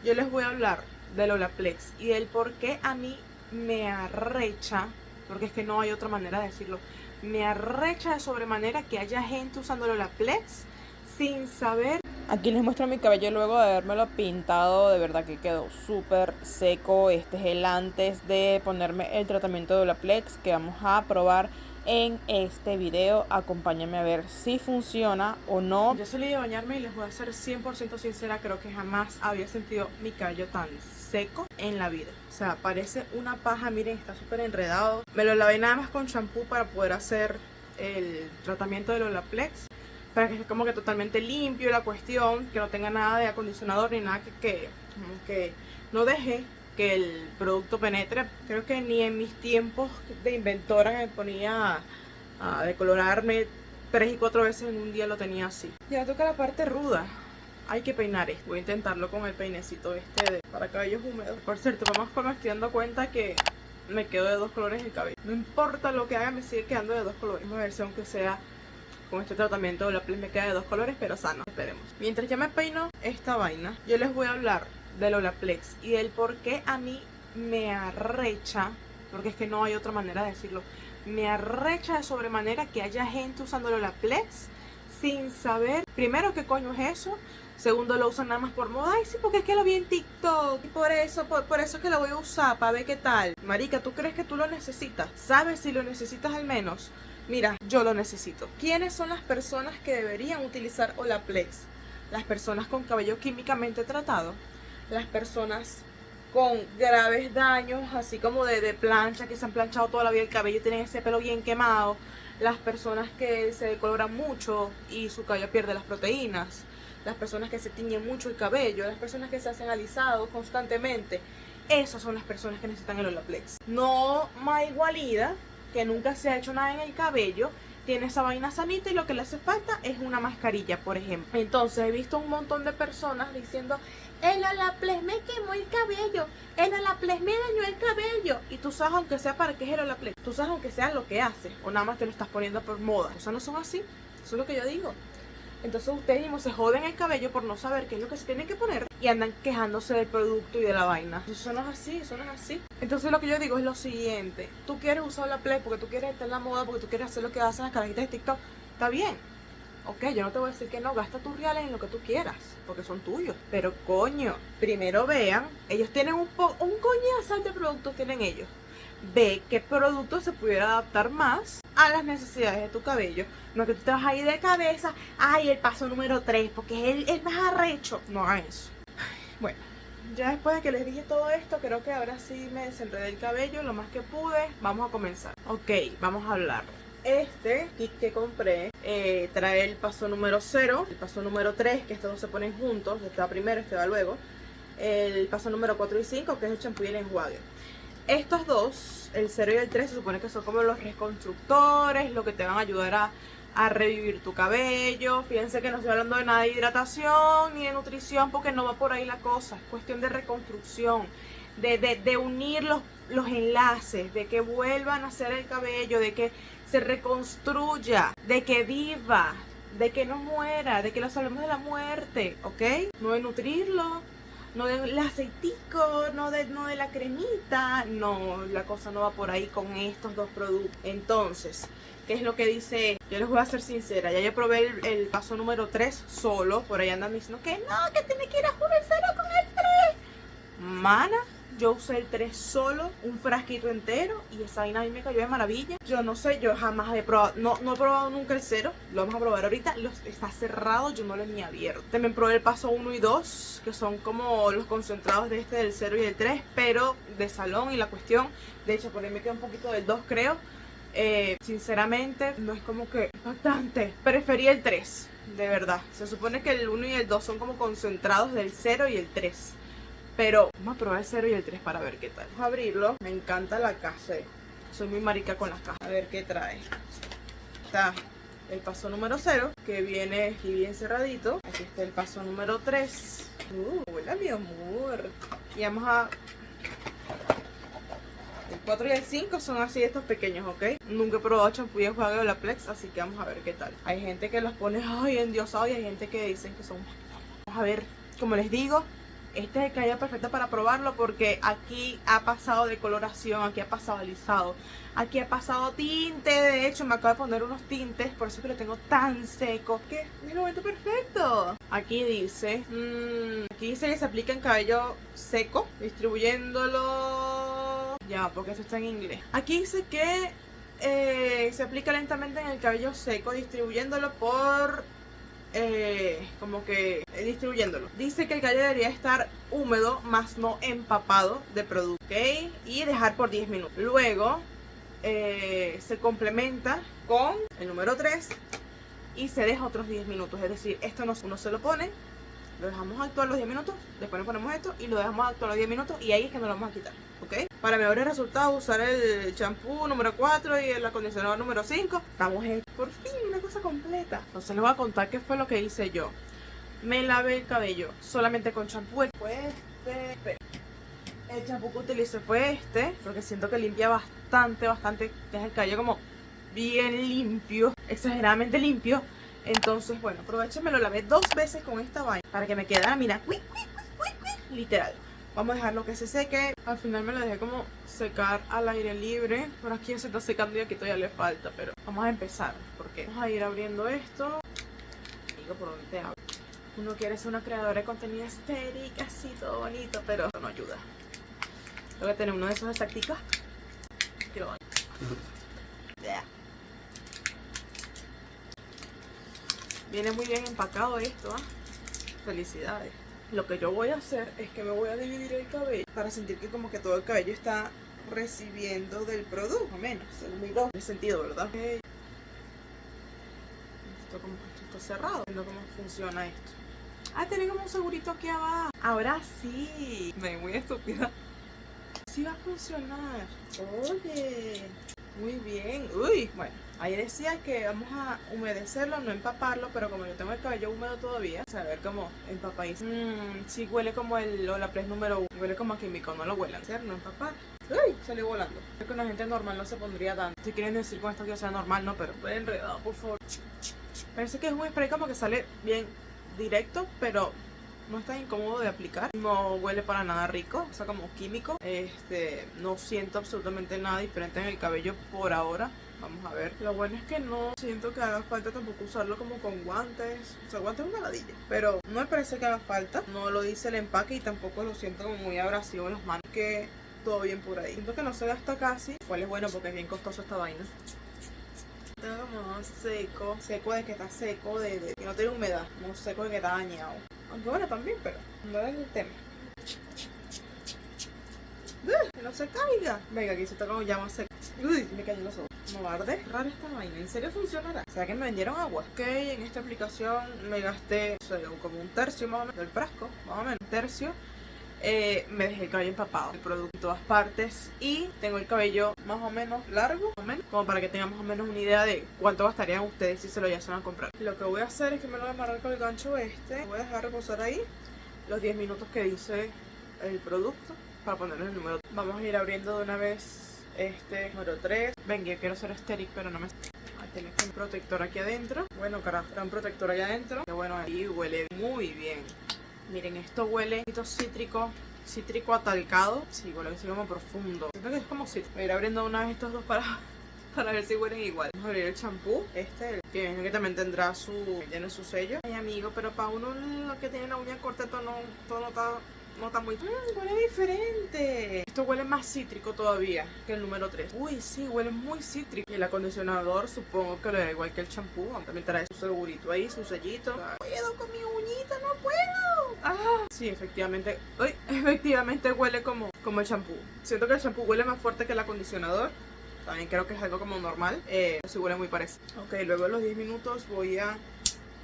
yo les voy a hablar del Olaplex y del por qué a mí me arrecha, porque es que no hay otra manera de decirlo, me arrecha de sobremanera que haya gente usando el Olaplex sin saber. Aquí les muestro mi cabello luego de habérmelo pintado, de verdad que quedó súper seco. Este es el antes de ponerme el tratamiento de Olaplex que vamos a probar en este video. Acompáñenme a ver si funciona o no. Yo salí de bañarme y les voy a ser 100% sincera, creo que jamás había sentido mi cabello tan seco en la vida. O sea, parece una paja, miren, está súper enredado. Me lo lavé nada más con shampoo para poder hacer el tratamiento del Olaplex, para que esté como que totalmente limpio la cuestión, que no tenga nada de acondicionador ni nada que no deje que el producto penetre. Creo que ni en mis tiempos de inventora me ponía a decolorarme 3 y 4 veces en un día lo tenía así. Ya toca la parte ruda. Hay que peinar esto. Voy a intentarlo con el peinecito para cabellos húmedos. Por cierto, me estoy dando cuenta que me quedo de dos colores el cabello. No importa lo que haga, me sigue quedando de dos colores. Vamos a ver si aunque sea con este tratamiento de Olaplex me queda de dos colores, pero sano. Esperemos. Mientras ya me peino esta vaina, yo les voy a hablar del Olaplex y del por qué a mí me arrecha, porque es que no hay otra manera de decirlo, me arrecha de sobremanera que haya gente usando el Olaplex sin saber, primero, qué coño es eso. Segundo, lo usan nada más por moda. Ay, sí, porque es que lo vi en TikTok y por eso es que lo voy a usar, para ver qué tal. Marica, ¿tú crees que tú lo necesitas? ¿Sabes si lo necesitas al menos? Mira, yo lo necesito. ¿Quiénes son las personas que deberían utilizar Olaplex? Las personas con cabello químicamente tratado, las personas con graves daños, así como de plancha, que se han planchado toda la vida el cabello y tienen ese pelo bien quemado, las personas que se decoloran mucho y su cabello pierde las proteínas, las personas que se tiñen mucho el cabello, las personas que se hacen alisados constantemente. Esas son las personas que necesitan el Olaplex. No Maigualida, que nunca se ha hecho nada en el cabello, tiene esa vaina sanita y lo que le hace falta es una mascarilla, por ejemplo. Entonces he visto un montón de personas diciendo: el Olaplex me quemó el cabello, el Olaplex me dañó el cabello. Y tú sabes, aunque sea para qué es el Olaplex, tú sabes aunque sea lo que hace, o nada más te lo estás poniendo por moda. O sea, no son así, eso es lo que yo digo. Entonces ustedes mismos se joden el cabello por no saber qué es lo que se tienen que poner y andan quejándose del producto y de la vaina. Eso no es así, eso no es así. Entonces lo que yo digo es lo siguiente: tú quieres usar la Play porque tú quieres estar en la moda, porque tú quieres hacer lo que hacen las carajitas de TikTok, está bien. Ok, yo no te voy a decir que no, gasta tus reales en lo que tú quieras, porque son tuyos. Pero coño, primero vean, ellos tienen un coñazo de productos, tienen ellos. Ve qué producto se pudiera adaptar más a las necesidades de tu cabello. No es que tú te vas a ir de cabeza, ay, el paso número 3, porque es el más arrecho. No hagan eso. Bueno, ya después de que les dije todo esto, creo que ahora sí me desenredé el cabello lo más que pude. Vamos a comenzar. Ok, vamos a hablar. Este kit que compré trae el paso número 0, el paso número 3, que estos dos se ponen juntos. Este va primero, este va luego. El paso número 4 y 5, que es el champú y el enjuague. Estos dos, el 0 y el 3, se supone que son como los reconstructores, lo que te van a ayudar a revivir tu cabello. Fíjense que no estoy hablando de nada de hidratación ni de nutrición, porque no va por ahí la cosa. Es cuestión de reconstrucción, de unir los enlaces, de que vuelvan a hacer el cabello, de que se reconstruya, de que viva, de que no muera, de que lo salvemos de la muerte, ¿ok? No de nutrirlo, no del aceitico, no de la cremita. No, la cosa no va por ahí con estos dos productos. Entonces, ¿qué es lo que dice? Yo les voy a ser sincera, ya yo probé el paso número 3 solo. Por ahí andan diciendo que no, que tiene que ir a jugar el 0 con el 3. Mana, yo usé el 3 solo, un frasquito entero, y esa vaina a mí me cayó de maravilla. Yo no sé, yo jamás he probado, no he probado nunca el 0. Lo vamos a probar ahorita. Está cerrado, yo no lo he ni abierto. También probé el paso 1 y 2, que son como los concentrados de del 0 y el 3, pero de salón. Y la cuestión, de hecho, por ahí me queda un poquito del 2, creo. Sinceramente, no es como que bastante. Preferí el 3, de verdad. Se supone que el 1 y el 2 son como concentrados del 0 y el 3. Pero vamos a probar el 0 y el 3 para ver qué tal. Vamos a abrirlo. Me encanta la caja. Soy muy marica con las cajas. A ver qué trae. Está el paso número 0, que viene aquí bien cerradito. Aquí está el paso número 3. Hola, mi amor. Y vamos a... El 4 y el 5 son así, estos pequeños, ¿ok? Nunca he probado champú y enjuague de Olaplex, así que vamos a ver qué tal. Hay gente que los pone, ay, endiosado, y hay gente que dicen que son... Vamos a ver, como les digo, este es el cabello perfecto para probarlo porque aquí ha pasado decoloración, aquí ha pasado alisado, aquí ha pasado tinte. De hecho me acabo de poner unos tintes, por eso que lo tengo tan seco, que es el momento perfecto. Aquí dice que se aplica en cabello seco, distribuyéndolo, ya, porque esto está en inglés. Aquí dice que se aplica lentamente en el cabello seco, distribuyéndolo por distribuyéndolo. Dice que el cabello debería estar húmedo, más no empapado de producto, ¿ok? Y dejar por 10 minutos. Luego se complementa con el número 3 y se deja otros 10 minutos. Es decir, esto no, uno se lo pone, lo dejamos actuar los 10 minutos, después le ponemos esto y lo dejamos actuar los 10 minutos y ahí es que nos lo vamos a quitar, ¿ok? Para mejores resultados, usar el champú número 4 y el acondicionador número 5. Estamos en, por fin, una cosa completa. Entonces les voy a contar qué fue lo que hice yo. Me lavé el cabello solamente con champú. Fue este. El champú que utilicé fue este, porque siento que limpia bastante. Deja el cabello como bien limpio, exageradamente limpio. Entonces, bueno, aproveché, me lo lavé 2 veces con esta vaina para que me quedara, mira, literal. Vamos a dejarlo que se seque. Al final me lo dejé como secar al aire libre. Por aquí ya se está secando y aquí todavía le falta, pero vamos a empezar, porque vamos a ir abriendo esto. Digo, ¿por dónde te abro? Uno quiere ser una creadora de contenido estético, así todo bonito, pero eso no ayuda. Tengo que tener uno de esos exacticos. Viene muy bien empacado esto, ¿ah? Felicidades. Lo que yo voy a hacer es que me voy a dividir el cabello para sentir que como que todo el cabello está recibiendo del producto, o menos, según mi lógica, en ese sentido, ¿verdad? Esto está cerrado, viendo cómo funciona esto. Ah, tiene como un segurito aquí abajo. Ahora sí. Me muy estúpida. Sí va a funcionar. Oye, muy bien. Uy, bueno, ahí decía que vamos a humedecerlo, no empaparlo, pero como yo tengo el cabello húmedo todavía, a ver cómo empapadísimo. Sí huele como el Olaplex número 1. Huele como a químico, no lo huelan. No empapar. Uy, salió volando. Creo que una gente normal no se pondría tanto. Si quieren decir con esto que sea normal, no, pero fue enredado, por favor. Parece que es un spray como que sale bien directo, pero no está incómodo de aplicar. No huele para nada rico, o sea, como químico. No siento absolutamente nada diferente en el cabello por ahora. Vamos a ver. Lo bueno es que no siento que haga falta tampoco usarlo como con guantes. O sea, guantes es una ladilla, pero no me parece que haga falta. No lo dice el empaque y tampoco lo siento como muy abrasivo en las manos. Que todo bien por ahí. Siento que no se gasta casi. Cuál es bueno porque es bien costoso esta vaina. Está como seco de que está seco, de que no tiene humedad, no seco de que está dañado. Aunque bueno también, pero no es el tema. Que no se caiga. Venga, aquí se está como ya más seco. Uy, me cayó los ojos. No va a arder. Rara esta vaina, ¿en serio funcionará? O sea que me vendieron agua. Ok, en esta aplicación me gasté, o sea, como un tercio más o menos del frasco, más o menos un tercio. Me dejé el cabello empapado, el producto en todas partes y tengo el cabello más o menos largo, más o menos, como para que tengan más o menos una idea de cuánto gastarían ustedes si se lo llegan a comprar. Lo que voy a hacer es que me lo voy a amarrar con el gancho este, voy a dejar reposar ahí los 10 minutos que dice el producto para ponerle el número. Vamos a ir abriendo de una vez este número 3. Venga, yo quiero ser estéril, pero no me... Tiene un protector aquí adentro. Bueno, carajo, está un protector allá adentro. Que bueno, ahí huele muy bien. Miren, esto huele cítrico atalcado. Sí, huele así como profundo. Siento que es como cítrico. Voy a ir abriendo una vez estos dos para ver si huelen igual. Vamos a abrir el champú. Que también tendrá tiene su sello. Ay, amigo, pero para uno que tiene la uña corta, todo no está muy... huele diferente. Esto huele más cítrico todavía que el número 3. Uy, sí, huele muy cítrico. Y el acondicionador supongo que le da igual que el champú. También trae su segurito ahí, su sellito. No puedo con mi uñita, no puedo. Ah, sí, efectivamente. Uy, efectivamente huele como el champú. Siento que el champú huele más fuerte que el acondicionador. También creo que es algo como normal. Sí huele muy parecido. Ok, luego de los 10 minutos voy a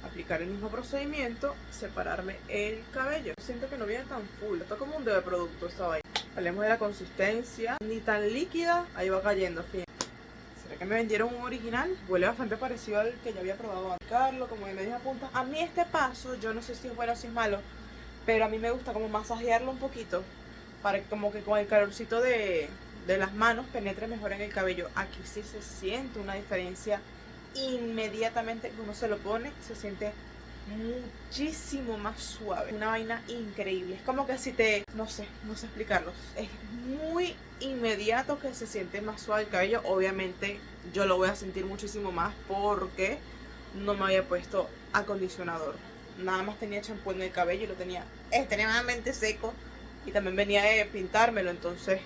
aplicar el mismo procedimiento, separarme el cabello. Siento que no viene tan full, está como un dedo de producto esta vaina. Hablemos de la consistencia, ni tan líquida, ahí va cayendo, fíjense. ¿Será que me vendieron un original? Huele bastante parecido al que ya había probado antes. Carlos, como de media punta. A mí este paso, yo no sé si es bueno o si es malo, pero a mí me gusta como masajearlo un poquito, para que como que con el calorcito de las manos penetre mejor en el cabello. Aquí sí se siente una diferencia inmediatamente que uno se lo pone, se siente muchísimo más suave. Una vaina increíble. Es como que si te... no sé explicarlo. Es muy inmediato que se siente más suave el cabello. Obviamente yo lo voy a sentir muchísimo más porque no me había puesto acondicionador. Nada más tenía champú en el cabello y lo tenía extremadamente seco. Y también venía de pintármelo, entonces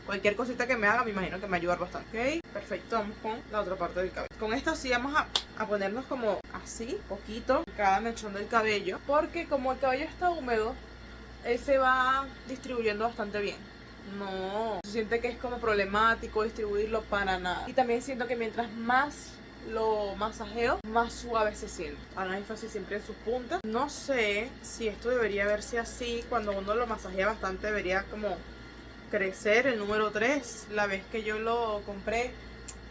cualquier cosita que me haga me imagino que me ayuda bastante. Ok, perfecto, vamos con la otra parte del cabello. Con esto sí vamos a ponernos como así, poquito, cada mechón del cabello. Porque como el cabello está húmedo, él se va distribuyendo bastante bien. No se siente que es como problemático distribuirlo para nada. Y también siento que mientras más lo masajeo, más suave se siente. Ahora énfasis siempre en sus puntas. No sé si esto debería verse así. Cuando uno lo masajea bastante debería como crecer el número 3. La vez que yo lo compré,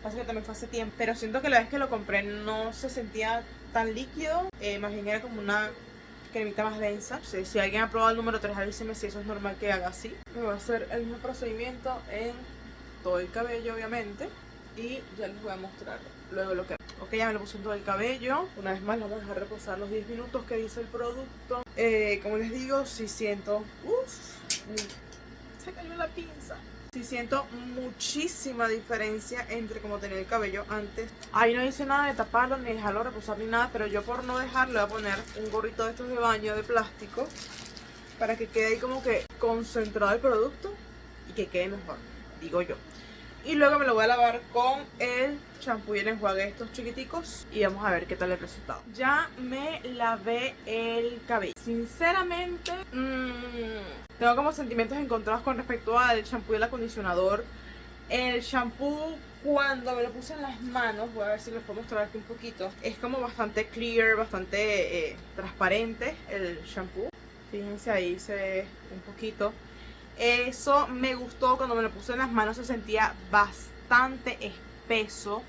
pasa que también fue hace tiempo, pero siento que la vez que lo compré no se sentía tan líquido. Más bien era como una cremita más densa. No sé, si alguien ha probado el número 3, avíseme si eso es normal que haga así. Me voy a hacer el mismo procedimiento en todo el cabello, obviamente, y ya les voy a mostrar luego lo que... Ok, ya me lo puse en todo el cabello. Una vez más lo vamos a dejar reposar los 10 minutos que dice el producto. Como les digo, sí siento... se cayó la pinza. Sí siento muchísima diferencia entre como tenía el cabello antes. Ahí no hice nada de taparlo, ni dejarlo reposar, ni nada. Pero yo por no dejarlo voy a poner un gorrito de estos de baño de plástico para que quede ahí como que concentrado el producto y que quede mejor, digo yo. Y luego me lo voy a lavar con el champú y el enjuague estos chiquiticos y vamos a ver qué tal el resultado. Ya me lavé el cabello. Sinceramente, tengo como sentimientos encontrados con respecto al champú y el acondicionador. El champú, cuando me lo puse en las manos, voy a ver si les puedo mostrar aquí un poquito, es como bastante clear, bastante transparente el champú. Fíjense, ahí se ve un poquito. Eso me gustó. Cuando me lo puse en las manos se sentía bastante espeso.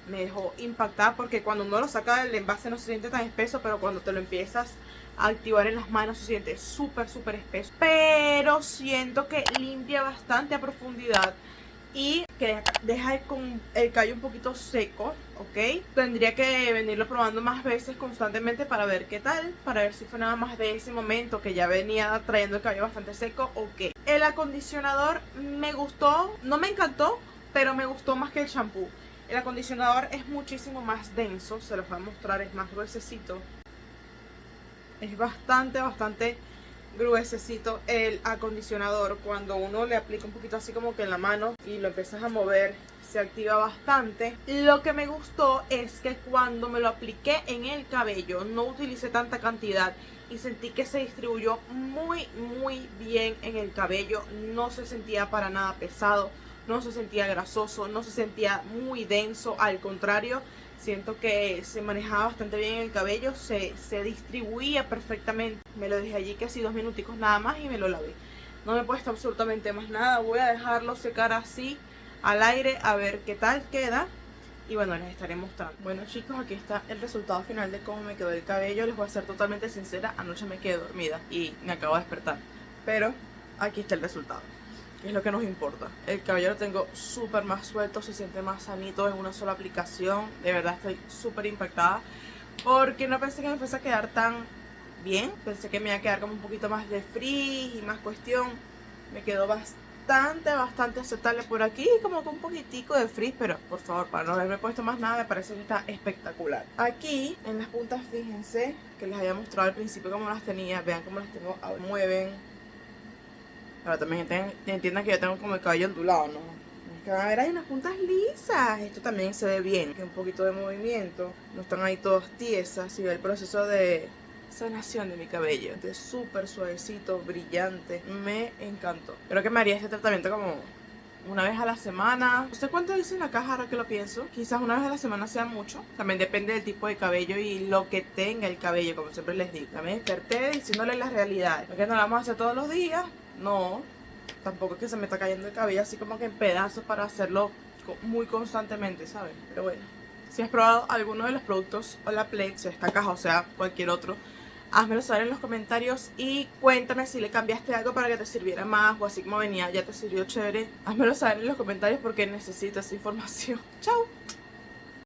Me dejó impactada porque cuando uno lo saca del envase no se siente tan espeso, pero cuando te lo empiezas a activar en las manos se siente súper espeso. Pero siento que limpia bastante a profundidad y que deja el cabello un poquito seco, ¿ok? Tendría que venirlo probando más veces constantemente para ver qué tal, para ver si fue nada más de ese momento que ya venía trayendo el cabello bastante seco o qué. El acondicionador me gustó, no me encantó, pero me gustó más que el champú. El acondicionador es muchísimo más denso, se los voy a mostrar, es más gruesecito. Es bastante gruesecito el acondicionador. Cuando uno le aplica un poquito así como que en la mano y lo empiezas a mover, se activa bastante. Lo que me gustó es que cuando me lo apliqué en el cabello no utilicé tanta cantidad y sentí que se distribuyó muy bien en el cabello. No se sentía para nada pesado, no se sentía grasoso, no se sentía muy denso. Al contrario, siento que se manejaba bastante bien en el cabello, se distribuía perfectamente. Me lo dejé allí casi 2 minuticos nada más y me lo lavé. No me he puesto absolutamente más nada. Voy a dejarlo secar así al aire a ver qué tal queda. Y bueno, les estaré mostrando. Bueno chicos, aquí está el resultado final de cómo me quedó el cabello. Les voy a ser totalmente sincera, anoche me quedé dormida y me acabo de despertar. Pero aquí está el resultado, que es lo que nos importa. El cabello lo tengo súper más suelto, se siente más sanito en una sola aplicación. De verdad estoy súper impactada porque no pensé que me fuese a quedar tan bien. Pensé que me iba a quedar como un poquito más de frizz y más cuestión. Me quedó bastante aceptable por aquí, como con un poquitico de frizz, pero por favor, para no haberme puesto más nada, me parece que está espectacular. Aquí en las puntas, fíjense que les había mostrado al principio cómo las tenía. Vean cómo las tengo, ahora mueven. Ahora también entiendan que yo tengo como el cabello ondulado, ¿no? Es que van a ver, hay unas puntas lisas. Esto también se ve bien, que un poquito de movimiento. No están ahí todas tiesas. Y ve el proceso de sanación de mi cabello. Es súper suavecito, brillante. Me encantó. Creo que me haría este tratamiento como una vez a la semana. No sé cuánto dice en la caja ahora que lo pienso. Quizás una vez a la semana sea mucho. También depende del tipo de cabello y lo que tenga el cabello, como siempre les digo. También desperté diciéndole las realidades. Porque no la vamos a hacer todos los días. No, tampoco es que se me está cayendo el cabello así como que en pedazos para hacerlo muy constantemente, ¿sabes? Pero bueno, si has probado alguno de los productos Olaplex, esta caja o sea cualquier otro, házmelo saber en los comentarios y cuéntame si le cambiaste algo para que te sirviera más o así como venía ya te sirvió chévere. Házmelo saber en los comentarios porque necesito esa información. Chao.